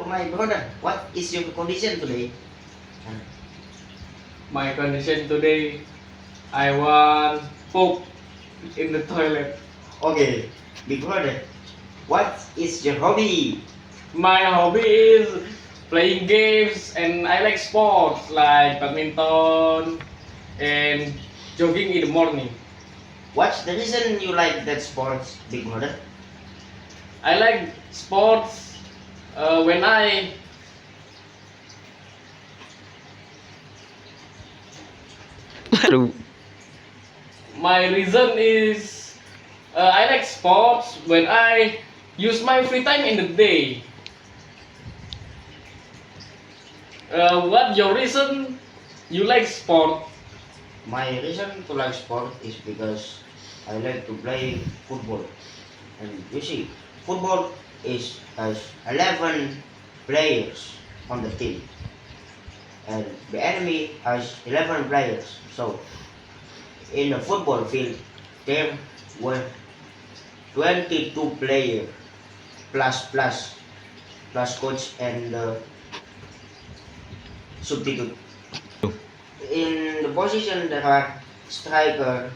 my brother, what is your condition today? My condition today, I want poop in the toilet. Okay, big brother, what is your hobby? My hobby is playing games and I like sports like badminton and jogging in the morning. What's the reason you like that sports, big brother? I like sports when Aduh. my reason is I like sports when I use my free time in the day. What your reason you like sport? My reason to like sport is because I like to play football. And you see, football has 11 players on the team. And the enemy has 11 players. So, in the football field, there were 22 players plus coach and substitute. In the position there are striker,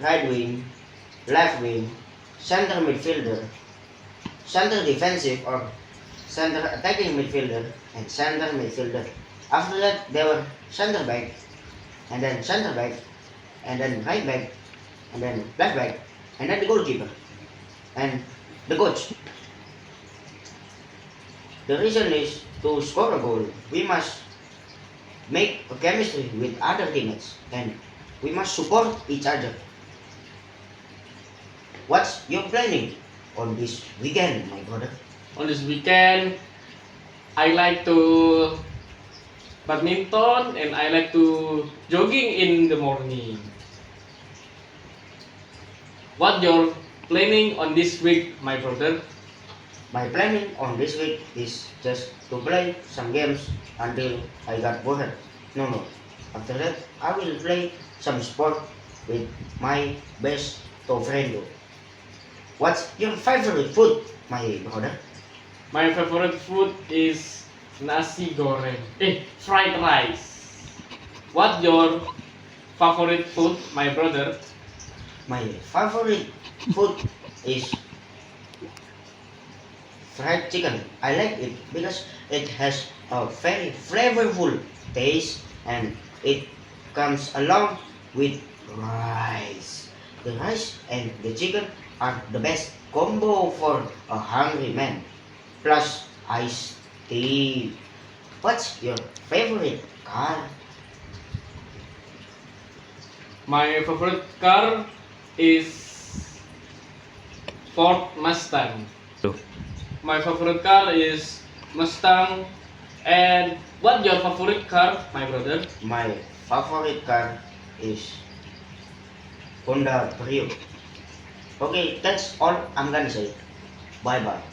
right wing, left wing, center midfielder, center defensive or center attacking midfielder, and center midfielder. After that, there were center back, and then center back, and then right back, and then left back, and then the goalkeeper, and the coach. The reason is to score a goal, we must make a chemistry with other teammates, and we must support each other. What's your planning on this weekend, my brother? On this weekend, I like to badminton and I like to jogging in the morning. What your planning on this week, my brother? My planning on this week is just to play some games until I got bored. No. After that, I will play some sport with my best friend. What's your favorite food, my brother? My favorite food is nasi goreng. Fried rice. What your favorite food, my brother? My favorite food is fried chicken. I like it because it has a very flavorful taste and it comes along with rice. The rice and the chicken are the best combo for a hungry man. Plus iced tea. What's your favorite car? My favorite car is Ford Mustang. Aduh. My favorite car is Mustang. And what your favorite car, my brother? My favorite car is Honda Brio. Okay, that's all I'm gonna say. Bye bye.